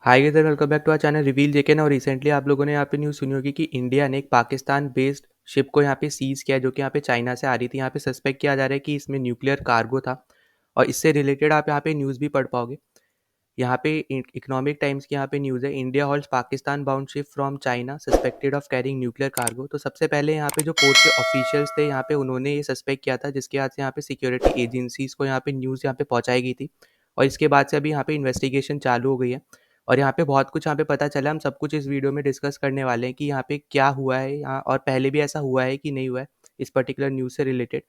Hi guys, welcome back to our channel reveal JK ना। और recently आप लोगों ने यहाँ पे न्यूज़ सुनी होगी कि इंडिया ने एक पाकिस्तान बेस्ड शिप को यहाँ पे सीज किया है, जो कि यहाँ पे चाइना से आ रही थी। यहाँ पे सस्पेक्ट किया जा रहा है कि इसमें न्यूक्लियर कार्गो था। और इससे रिलेटेड आप यहाँ पे न्यूज़ भी पढ़ पाओगे। यहाँ पे इकोनॉमिक टाइम्स की यहाँ पे न्यूज़ है, India holds Pakistan bound ship from China suspected of carrying nuclear cargo. तो सबसे पहले यहाँ पे जो पोर्ट के ऑफिशियल्स थे, यहाँ पे उन्होंने ये सस्पेक्ट किया था, जिसके बाद से यहाँ पे सिक्योरिटी एजेंसीज को यहाँ पे न्यूज़ यहाँ पे पहुँचाई गई थी। और इसके बाद से अभी यहाँ पे इन्वेस्टिगेशन चालू हो गई है। और यहाँ पे बहुत कुछ यहाँ पे पता चला। हम सब कुछ इस वीडियो में डिस्कस करने वाले हैं कि यहाँ पे क्या हुआ है यहाँ, और पहले भी ऐसा हुआ है कि नहीं हुआ है इस पर्टिकुलर न्यूज़ से रिलेटेड।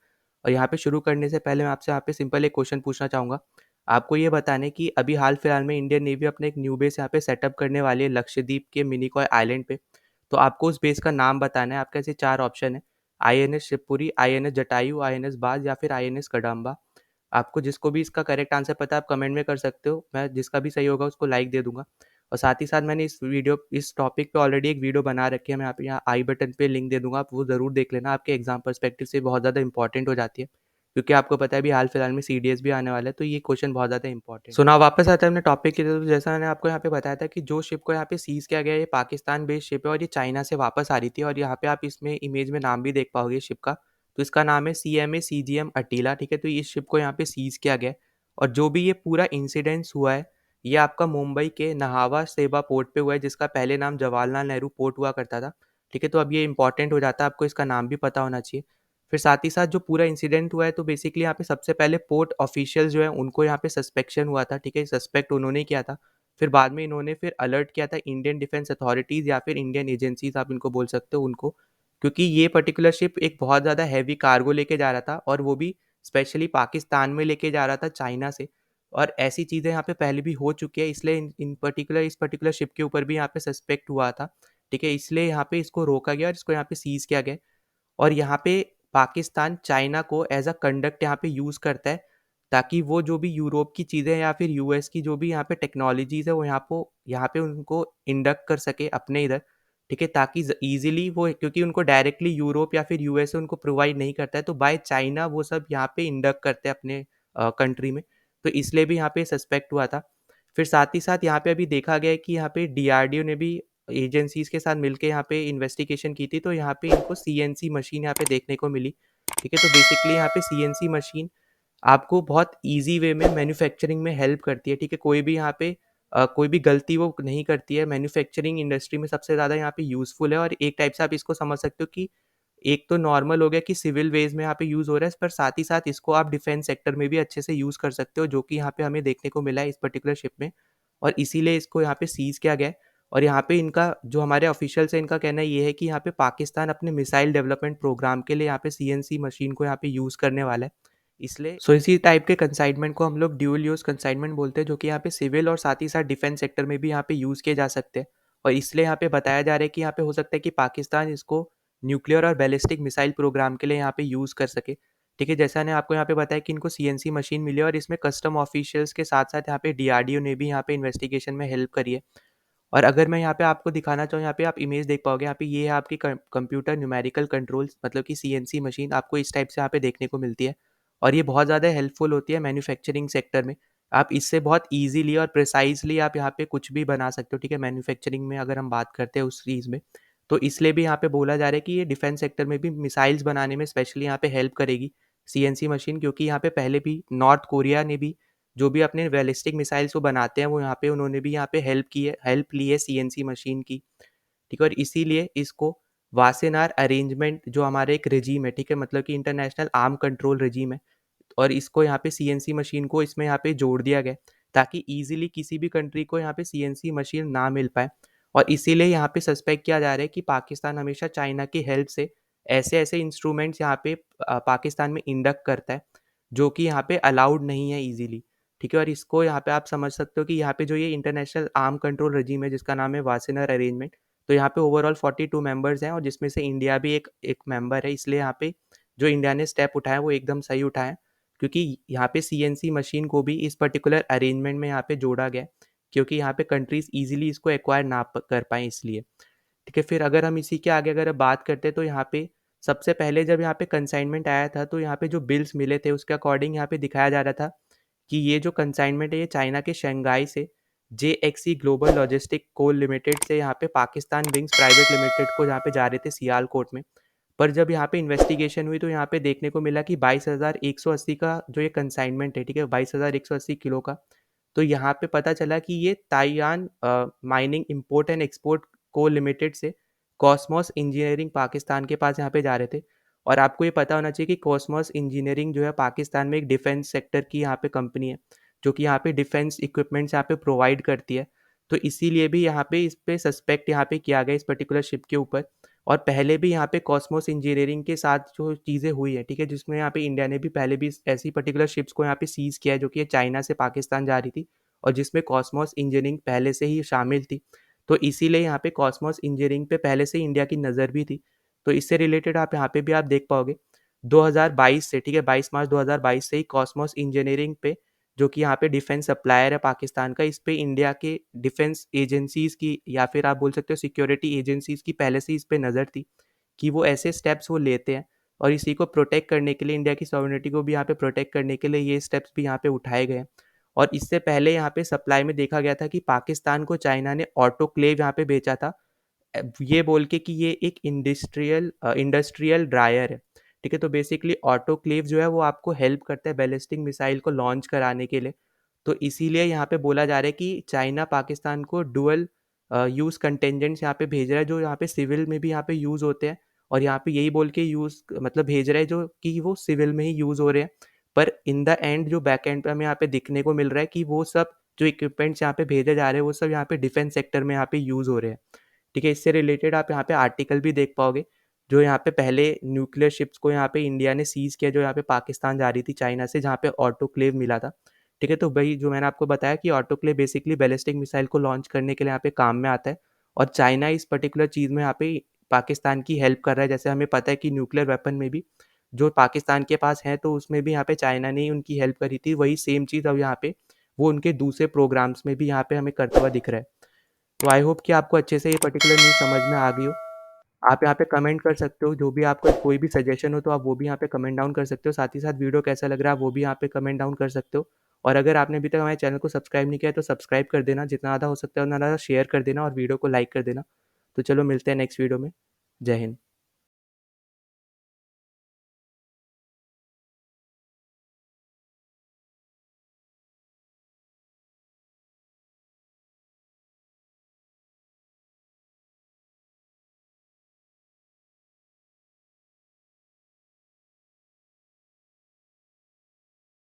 और यहाँ पे शुरू करने से पहले मैं आपसे यहाँ पे सिंपल एक क्वेश्चन पूछना चाहूँगा। आपको ये बताने कि अभी हाल फिलहाल में इंडियन नेवी अपने एक न्यू बेस यहाँ पे सेटअप करने वाली है लक्षद्वीप के मिनिकॉय आइलैंड पे। तो आपको उस बेस का नाम बताना है। आपके ऐसे 4 ऑप्शन है: INS Shivpuri, INS Jatayu, INS बाज या फिर आईएनएस कदंबा। आपको जिसको भी इसका करेक्ट आंसर पता है आप कमेंट में कर सकते हो। मैं जिसका भी सही होगा उसको लाइक दे दूंगा। और साथ ही साथ मैंने इस टॉपिक पे ऑलरेडी एक वीडियो बना रखी है। मैं यहाँ आई बटन पे लिंक दे दूंगा, आप वो ज़रूर देख लेना। आपके एग्जाम पर्सपेक्टिव से बहुत ज़्यादा इंपॉर्टेंट हो जाती है, क्योंकि आपको पता है अभी हाल फिलहाल में सीडीएस भी आने वाला है, तो ये क्वेश्चन बहुत ज़्यादा इंपॉर्टेंट। सो ना वापस आता है अपने टॉपिक की तरफ। जैसा मैंने आपको यहाँ पे बताया था कि जो शिप को यहाँ पे सीज किया गया है, ये पाकिस्तान बेस्ड शिप है और ये चाइना से वापस आ रही थी। और यहाँ पे आप इसमें इमेज में नाम भी देख पाओगे शिप का। तो इसका नाम है CMA CGM अटीला। ठीक है, तो इस शिप को यहाँ पे सीज किया गया है। और जो भी ये पूरा इंसिडेंस हुआ है, ये आपका मुंबई के नहावा सेवा पोर्ट पे हुआ है, जिसका पहले नाम जवाहरलाल नेहरू पोर्ट हुआ करता था। ठीक है, तो अब ये इंपॉर्टेंट हो जाता है, आपको इसका नाम भी पता होना चाहिए। फिर साथ ही साथ जो पूरा इंसिडेंट हुआ है, तो बेसिकली यहाँ पे सबसे पहले पोर्ट ऑफिशियल्स जो है उनको यहाँ पे सस्पेक्शन हुआ था। ठीक है, सस्पेक्ट उन्होंने किया था। फिर बाद में इन्होंने फिर अलर्ट किया था इंडियन डिफेंस अथॉरिटीज़ या फिर इंडियन एजेंसीज आप इनको बोल सकते हो उनको, क्योंकि ये पर्टिकुलर शिप एक बहुत ज़्यादा हैवी कार्गो लेके जा रहा था, और वो भी स्पेशली पाकिस्तान में लेके जा रहा था चाइना से। और ऐसी चीज़ें यहाँ पे पहले भी हो चुकी है, इसलिए इस पर्टिकुलर शिप के ऊपर भी यहाँ पे सस्पेक्ट हुआ था। ठीक है, इसलिए यहाँ पे इसको रोका गया और इसको यहाँ पे सीज किया गया। और यहाँ पे पाकिस्तान चाइना को एज अ कंडक्ट यहाँ पे यूज़ करता है, ताकि वो जो भी यूरोप की चीज़ें या फिर यूएस की जो भी यहाँ पे टेक्नोलॉजीज़ है वो यहाँ पे उनको इंडक्ट कर सके अपने इधर। ठीक है, ताकि ईजिली वो, क्योंकि उनको डायरेक्टली यूरोप या फिर यूएस उनको प्रोवाइड नहीं करता है, तो बाय चाइना वो सब यहाँ पे इंडक्ट करते हैं अपने कंट्री में। तो इसलिए भी यहाँ पे सस्पेक्ट हुआ था। फिर साथ ही साथ यहाँ पे अभी देखा गया है कि यहाँ पे डीआरडीओ ने भी एजेंसीज के साथ मिलके यहाँ पे इन्वेस्टिगेशन की थी, तो यहाँ पे इनको सीएनसी मशीन यहाँ पे देखने को मिली। ठीक है, तो बेसिकली यहाँ पे सीएनसी मशीन आपको बहुत ईजी वे में मैन्युफैक्चरिंग में हेल्प करती है। ठीक है, कोई भी यहाँ पे कोई भी गलती वो नहीं करती है। मैन्युफैक्चरिंग इंडस्ट्री में सबसे ज़्यादा यहाँ पे यूज़फुल है। और एक टाइप से आप इसको समझ सकते हो कि एक तो नॉर्मल हो गया कि सिविल वेज में यहाँ पे यूज़ हो रहा है, पर साथ ही साथ इसको आप डिफेंस सेक्टर में भी अच्छे से यूज़ कर सकते हो, जो कि यहाँ पे हमें देखने को मिला है इस पर्टिकुलर शिप में। और इसीलिए इसको यहाँ पे सीज किया गया है। और यहाँ पे इनका जो हमारे ऑफिशियल्स है, इनका कहना ये है कि यहाँ पे पाकिस्तान अपने मिसाइल डेवलपमेंट प्रोग्राम के लिए यहाँ पे सीएनसी मशीन को यहाँ पे यूज़ करने वाला है। इसलिए इसी टाइप के कंसाइनमेंट को हम लोग ड्यूल यूज़ कंसाइनमेंट बोलते हैं, जो कि यहाँ पे सिविल और साथ ही साथ डिफेंस सेक्टर में भी यहाँ पे यूज़ किए जा सकते हैं। और इसलिए यहाँ पे बताया जा रहा है कि यहाँ पे हो सकता है कि पाकिस्तान इसको न्यूक्लियर और बैलिस्टिक मिसाइल प्रोग्राम के लिए यहाँ पे यूज़ कर सके। ठीक है, जैसा मैंने आपको यहाँ पे बताया कि इनको सीएनसी मशीन मिली है, और इसमें कस्टम ऑफिशियल्स के साथ साथ यहाँ पे डीआरडीओ ने भी यहाँ पे इन्वेस्टिगेशन में हेल्प करी है। और अगर मैं यहाँ पे आपको दिखाना चाहूँ, यहाँ पे आप इमेज देख पाओगे। यहाँ पे ये है आपकी कंप्यूटर न्यूमेरिकल कंट्रोल्स, मतलब कि सीएनसी मशीन आपको इस टाइप से यहाँ पे देखने को मिलती है। और ये बहुत ज़्यादा हेल्पफुल होती है मैन्युफैक्चरिंग सेक्टर में। आप इससे बहुत ईजिली और प्रिसाइजली आप यहाँ पे कुछ भी बना सकते हो। ठीक है, मैन्युफैक्चरिंग में अगर हम बात करते हैं उस चीज़ में, तो इसलिए भी यहाँ पे बोला जा रहा है कि ये डिफेंस सेक्टर में भी मिसाइल्स बनाने में स्पेशली यहाँ पे हेल्प करेगी सीएनसी मशीन, क्योंकि यहाँ पे पहले भी नॉर्थ कोरिया ने भी जो भी अपने बैलिस्टिक मिसाइल्स वो बनाते हैं, वो यहाँ पे उन्होंने भी यहाँ पे हेल्प ली है सीएनसी मशीन की। ठीक है, और इसीलिए इसको वासेनार अरेंजमेंट जो हमारा एक रेजीम है, ठीक है, मतलब कि इंटरनेशनल आर्म कंट्रोल रेजीम है, और इसको यहाँ पे सीएनसी मशीन को इसमें यहाँ पे जोड़ दिया गया, ताकि इजीली किसी भी कंट्री को यहाँ पे सीएनसी मशीन ना मिल पाए। और इसीलिए यहाँ पे सस्पेक्ट किया जा रहा है कि पाकिस्तान हमेशा चाइना की हेल्प से ऐसे ऐसे इंस्ट्रूमेंट्स यहाँ पे पाकिस्तान में इंडक्ट करता है, जो कि यहाँ पे अलाउड नहीं है इजीली। ठीक है, और इसको यहाँ पे आप समझ सकते हो कि यहाँ पे जो ये इंटरनेशनल आर्म कंट्रोल रजीम है, जिसका नाम है वासेनर अरेंजमेंट, तो यहाँ पे ओवरऑल 42 मेंबर्स हैं, और जिसमें से इंडिया भी एक एक मेंबर है। इसलिए यहाँ पे जो इंडिया ने स्टेप उठाया वो एकदम सही उठाया, क्योंकि यहाँ पे सीएनसी मशीन को भी इस पर्टिकुलर अरेंजमेंट में यहाँ पे जोड़ा गया, क्योंकि यहाँ पे कंट्रीज इजीली इसको एक्वायर ना कर पाएँ इसलिए। ठीक है, फिर अगर हम इसी के आगे अगर बात करते हैं, तो यहाँ पे सबसे पहले जब यहाँ पे कंसाइनमेंट आया था, तो यहाँ पे जो बिल्स मिले थे उसके अकॉर्डिंग यहाँ पे दिखाया जा रहा था कि ये जो कंसाइनमेंट है ये चाइना के शंघाई से जेएक्सी ग्लोबल लॉजिस्टिक कोल लिमिटेड से यहाँ पे पाकिस्तान विंग्स प्राइवेट लिमिटेड को यहाँ पे जा रहे थे सियालकोट में। पर जब यहाँ पे इन्वेस्टिगेशन हुई तो यहाँ पे देखने को मिला कि 22,180 का जो ये कंसाइनमेंट है, ठीक है, 22,180 किलो का। तो यहाँ पे पता चला कि ये ताइयान माइनिंग इंपोर्ट एंड एक्सपोर्ट को लिमिटेड से कॉस्मोस इंजीनियरिंग पाकिस्तान के पास यहाँ पे जा रहे थे। और आपको ये पता होना चाहिए कि कॉस्मोस इंजीनियरिंग जो है पाकिस्तान में एक डिफेंस सेक्टर की यहाँ पे कंपनी है, जो कि यहाँ पे डिफेंस इक्विपमेंट्स यहाँ पे प्रोवाइड करती है। तो इसीलिए भी यहाँ पे इस पे सस्पेक्ट यहाँ पे किया गया इस पर्टिकुलर शिप के ऊपर। और पहले भी यहाँ पे कॉस्मोस इंजीनियरिंग के साथ जो चीज़ें हुई है, ठीक है, जिसमें यहाँ पे इंडिया ने भी पहले भी ऐसी पर्टिकुलर शिप्स को यहाँ पे सीज किया है जो कि चाइना से पाकिस्तान जा रही थी, और जिसमें कॉस्मोस इंजीनियरिंग पहले से ही शामिल थी। तो इसीलिए यहाँ पे कॉस्मोस इंजीनियरिंग पे पहले से ही इंडिया की नज़र भी थी। तो इससे रिलेटेड आप यहाँ पे भी आप देख पाओगे 2022 से, ठीक है, 22 मार्च 2022 से ही कॉस्मोस इंजीनियरिंग पे, जो कि यहाँ पे डिफेंस सप्लायर है पाकिस्तान का, इस पे इंडिया के डिफेंस एजेंसीज की या फिर आप बोल सकते हो सिक्योरिटी एजेंसीज की पहले से इस पे नज़र थी कि वो ऐसे स्टेप्स वो लेते हैं। और इसी को प्रोटेक्ट करने के लिए, इंडिया की सॉवरेनिटी को भी यहाँ पे प्रोटेक्ट करने के लिए ये स्टेप्स भी यहाँ पे उठाए गए हैं। और इससे पहले यहाँ पे सप्लाई में देखा गया था कि पाकिस्तान को चाइना ने ऑटोक्लेव यहाँ पे बेचा था, ये बोल के कि ये एक इंडस्ट्रियल ड्रायर है, ठीक है। तो बेसिकली ऑटोक्लेव जो है वो आपको हेल्प करता है बैलिस्टिक मिसाइल को लॉन्च कराने के लिए। तो इसीलिए यहाँ पे बोला जा रहा है कि चाइना पाकिस्तान को डुअल यूज़ कंटेंजेंट्स यहाँ पे भेज रहा है, जो यहाँ पे सिविल में भी यहाँ पे यूज़ होते हैं। और यहाँ पे यही बोल के यूज़ मतलब भेज रहा है जो कि वो सिविल में ही यूज़ हो रहे हैं। पर इन द एंड जो बैक एंड पे हमें यहाँ पे दिखने को मिल रहा है कि वो सब जो इक्विपमेंट्स यहाँ पे भेजे जा रहे हैं वो सब यहाँ पे डिफेंस सेक्टर में यहाँ पे यूज़ हो रहे हैं, ठीक है। इससे रिलेटेड आप यहाँ पे आर्टिकल भी देख पाओगे, जो यहाँ पे पहले न्यूक्लियर शिप्स को यहाँ पे इंडिया ने सीज किया, जो यहाँ पे पाकिस्तान जा रही थी चाइना से, जहाँ पे ऑटोक्लेव मिला था, ठीक है। तो भाई जो मैंने आपको बताया कि ऑटोक्लेव बेसिकली बैलिस्टिक मिसाइल को लॉन्च करने के लिए यहाँ पे काम में आता है। और चाइना इस पर्टिकुलर चीज़ में यहाँ पे पाकिस्तान की हेल्प कर रहा है। जैसे हमें पता है कि न्यूक्लियर वेपन में भी जो पाकिस्तान के पास है, तो उसमें भी यहाँ पे चाइना ने ही उनकी हेल्प करी थी। वही सेम चीज़ अब यहाँ पे वो उनके दूसरे प्रोग्राम्स में भी यहाँ पे हमें करता हुआ दिख रहा है। तो आई होप कि आपको अच्छे से ये पर्टिकुलर न्यूज़ समझ में आ गई हो। आप यहाँ पे कमेंट कर सकते हो, जो भी आपका कोई भी सजेशन हो तो आप वो भी यहाँ पे कमेंट डाउन कर सकते हो। साथ ही साथ वीडियो कैसा लग रहा है आप वो भी यहाँ पे कमेंट डाउन कर सकते हो। और अगर आपने अभी तक हमारे चैनल को सब्सक्राइब नहीं किया है तो सब्सक्राइब कर देना, जितना ज़्यादा हो सकता है उतना ज़्यादा शेयर कर देना और वीडियो को लाइक कर देना। तो चलो मिलते हैं नेक्स्ट वीडियो में। जय हिंद।